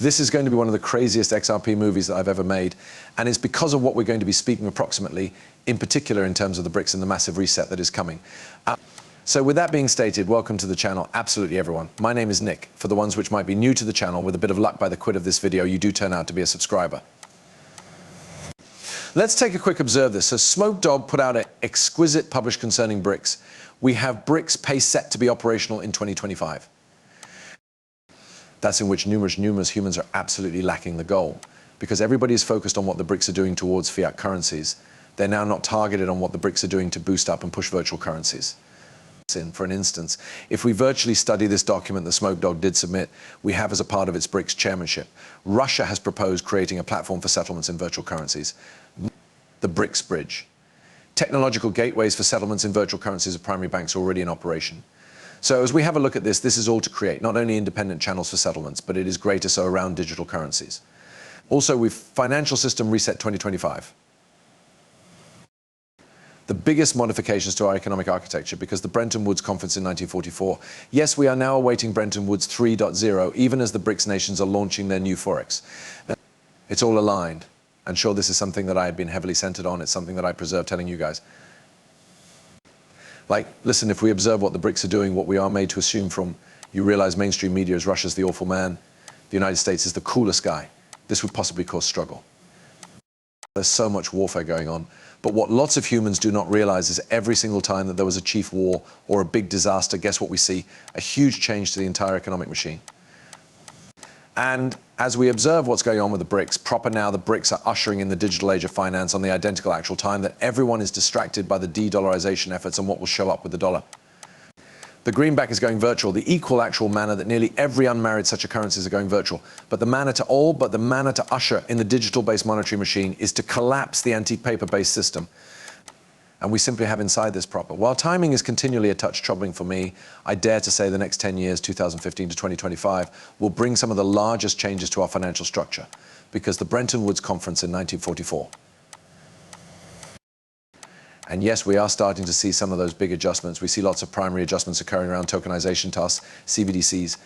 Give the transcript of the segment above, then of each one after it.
This is going to be one of the craziest XRP movies that I've ever made, and it's because of what we're going to be speaking approximately, in particular in terms of the BRICS and the massive reset that is coming. So with that being stated, welcome to the channel, absolutely everyone. My name is Nick. For the ones which might be new to the channel, with a bit of luck by the quit of this video, you do turn out to be a subscriber. Let's take a quick observe this. So Smoke Dog put out an exquisite publish concerning BRICS. We have BRICS pay set to be operational in 2025. That's in which numerous humans are absolutely lacking the goal, because everybody is focused on what the BRICS are doing towards fiat currencies. They're now not targeted on what the BRICS are doing to boost up and push virtual currencies. For an instance, if we virtually study this document that Smoke Dog did submit, we have as a part of its BRICS chairmanship, Russia has proposed creating a platform for settlements in virtual currencies, the BRICS Bridge. Technological gateways for settlements in virtual currencies of primary banks are already in operation. So as we have a look at this, this is all to create not only independent channels for settlements, but it is greater so around digital currencies. Also, we've Financial System Reset 2025. The biggest modifications to our economic architecture, because the Bretton Woods Conference in 1944. Yes, we are now awaiting Bretton Woods 3.0, even as the BRICS nations are launching their new forex. It's all aligned. And sure, this is something that I have been heavily centered on. It's something that I preserve telling you guys. Like, listen, if we observe what the BRICS are doing, what we are made to assume from, you realize mainstream media is Russia's the awful man, the United States is the coolest guy. This would possibly cause struggle. There's so much warfare going on. But what lots of humans do not realize is every single time that there was a chief war or a big disaster, guess what we see? A huge change to the entire economic machine. And as we observe what's going on with the BRICS, proper now the BRICS are ushering in the digital age of finance on the identical actual time that everyone is distracted by the de-dollarization efforts and what will show up with the dollar. The greenback is going virtual, the equal actual manner that nearly every unmarried such a currencies are going virtual. But the manner to usher in the digital-based monetary machine is to collapse the antique paper-based system. And we simply have inside this proper. While timing is continually a touch troubling for me, I dare to say the next 10 years, 2015 to 2025, will bring some of the largest changes to our financial structure, because the Bretton Woods Conference in 1944. And yes, we are starting to see some of those big adjustments. We see lots of primary adjustments occurring around tokenization tasks, CBDCs.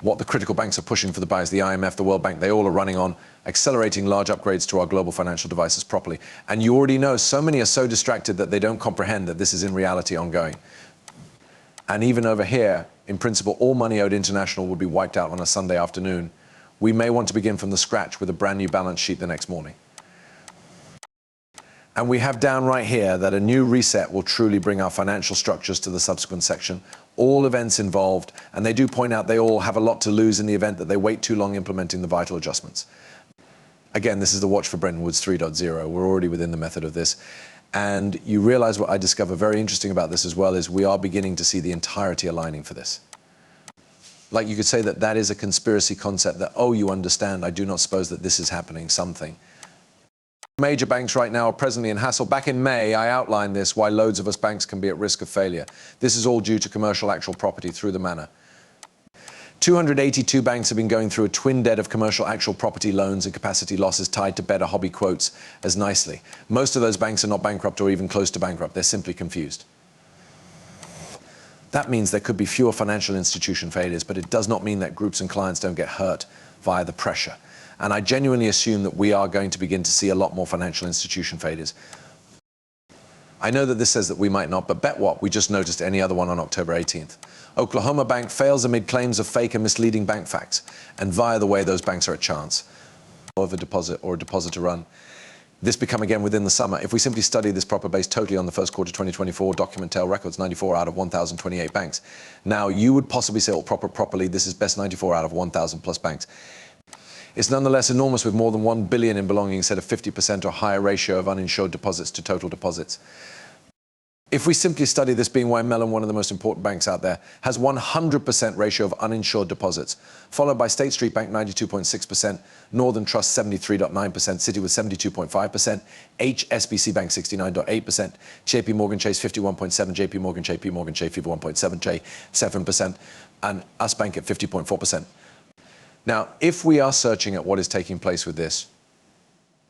What the critical banks are pushing for the buyers, the IMF, the World Bank, they all are running on accelerating large upgrades to our global financial devices properly. And you already know so many are so distracted that they don't comprehend that this is in reality ongoing. And even over here, in principle, all money owed international would be wiped out on a Sunday afternoon. We may want to begin from the scratch with a brand new balance sheet the next morning. And we have down right here that a new reset will truly bring our financial structures to the subsequent section. All events involved, and they do point out they all have a lot to lose in the event that they wait too long implementing the vital adjustments. Again, this is the watch for Bretton Woods 3.0. We're already within the method of this. And you realize what I discover very interesting about this as well is we are beginning to see the entirety aligning for this. Like you could say that that is a conspiracy concept that, oh, you understand, I do not suppose that this is happening, something. Major banks right now are presently in hassle. Back in May, I outlined this, why loads of us banks can be at risk of failure. This is all due to commercial actual property through the manner. 282 banks have been going through a twin debt of commercial actual property loans and capacity losses tied to better hobby quotes as nicely. Most of those banks are not bankrupt or even close to bankrupt. They're simply confused. That means there could be fewer financial institution failures, but it does not mean that groups and clients don't get hurt via the pressure. And I genuinely assume that we are going to begin to see a lot more financial institution failures. I know that this says that we might not, but bet what? We just noticed any other one on October 18th. Oklahoma Bank fails amid claims of fake and misleading bank facts. And via the way, those banks are at chance of a deposit or a deposit to run. This become again within the summer. If we simply study this proper base totally on the first quarter 2024 document tail records, 94 out of 1,028 banks. Now, you would possibly say, well, properly, this is best 94 out of 1,000 plus banks. It's nonetheless enormous, with more than 1 billion in belongings, set a 50% or higher ratio of uninsured deposits to total deposits. If we simply study this being why Mellon, one of the most important banks out there, has 100% ratio of uninsured deposits, followed by State Street Bank 92.6%, Northern Trust 73.9%, Citi with 72.5%, HSBC Bank 69.8%, JP Morgan Chase 51.7%, JP Morgan Chase 51.7%, 7%, and Us.Thankx at 50.4%. Now, if we are searching at what is taking place with this,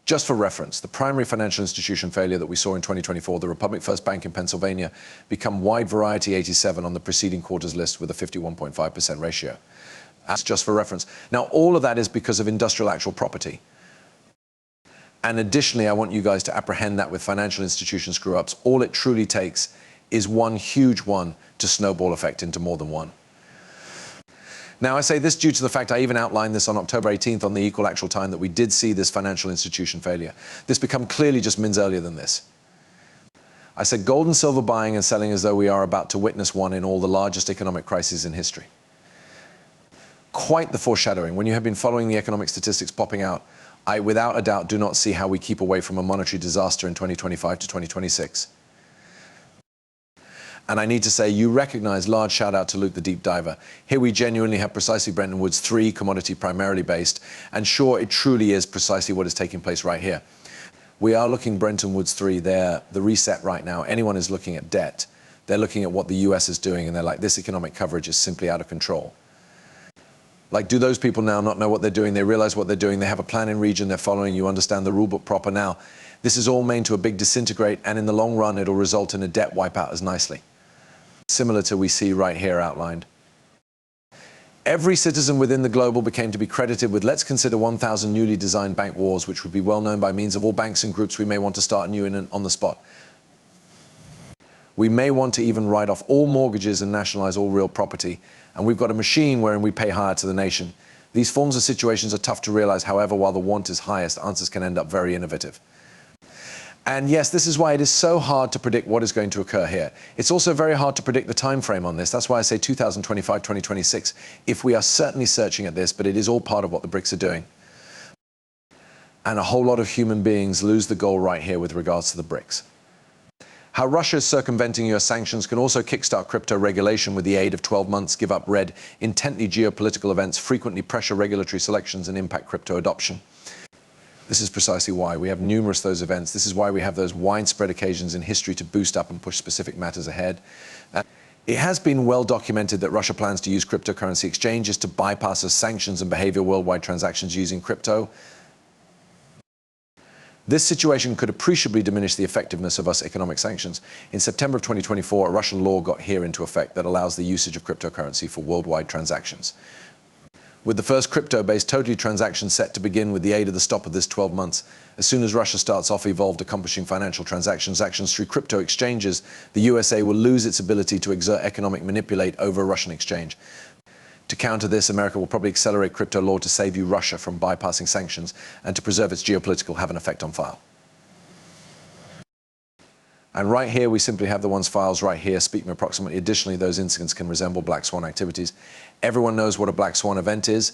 just for reference, the primary financial institution failure that we saw in 2024, the Republic First Bank in Pennsylvania, become wide variety 87 on the preceding quarter's list with a 51.5% ratio. That's just for reference. Now, all of that is because of industrial actual property. And additionally, I want you guys to apprehend that with financial institution screw-ups, all it truly takes is one huge one to snowball effect into more than one. Now, I say this due to the fact I even outlined this on October 18th on the equal actual time that we did see this financial institution failure. This became clearly just minutes earlier than this. I said gold and silver buying and selling as though we are about to witness one in all the largest economic crises in history. Quite the foreshadowing. When you have been following the economic statistics popping out, I without a doubt do not see how we keep away from a monetary disaster in 2025 to 2026. And I need to say, you recognize, large shout out to Luke the Deep Diver. Here we genuinely have precisely Bretton Woods 3, commodity primarily based. And sure, it truly is precisely what is taking place right here. We are looking Bretton Woods 3 there, the reset right now. Anyone is looking at debt. They're looking at what the US is doing and they're like, this economic coverage is simply out of control. Like, do those people now not know what they're doing? They realize what they're doing. They have a plan in region. They're following. You understand the rule book proper now. This is all meant to a big disintegrate. And in the long run, it'll result in a debt wipeout as nicely. Similar to we see right here outlined. Every citizen within the global became to be credited with, let's consider 1,000 newly designed bank wars, which would be well known by means of all banks and groups we may want to start new in on the spot. We may want to even write off all mortgages and nationalize all real property. And we've got a machine wherein we pay higher to the nation. These forms of situations are tough to realize. However, while the want is highest, answers can end up very innovative. And yes, this is why it is so hard to predict what is going to occur here. It's also very hard to predict the time frame on this. That's why I say 2025, 2026, if we are certainly searching at this, but it is all part of what the BRICS are doing. And a whole lot of human beings lose the goal right here with regards to the BRICS. How Russia is circumventing US sanctions can also kickstart crypto regulation with the aid of 12 months give up red, intently geopolitical events, frequently pressure regulatory selections and impact crypto adoption. This is precisely why we have numerous those events. This is why we have those widespread occasions in history to boost up and push specific matters ahead. It has been well documented that Russia plans to use cryptocurrency exchanges to bypass sanctions and behavior worldwide transactions using crypto. This situation could appreciably diminish the effectiveness of US economic sanctions. In September of 2024, a Russian law got here into effect that allows the usage of cryptocurrency for worldwide transactions. With the first crypto-based totally transactions set to begin with the aid of the stop of this 12 months, as soon as Russia starts off evolved accomplishing financial transactions through crypto exchanges, the USA will lose its ability to exert economic manipulate over a Russian exchange. To counter this, America will probably accelerate crypto law to save you Russia from bypassing sanctions and to preserve its geopolitical have an effect on file. And right here, we simply have the one's files right here, speaking approximately. Additionally, those incidents can resemble black swan activities. Everyone knows what a black swan event is.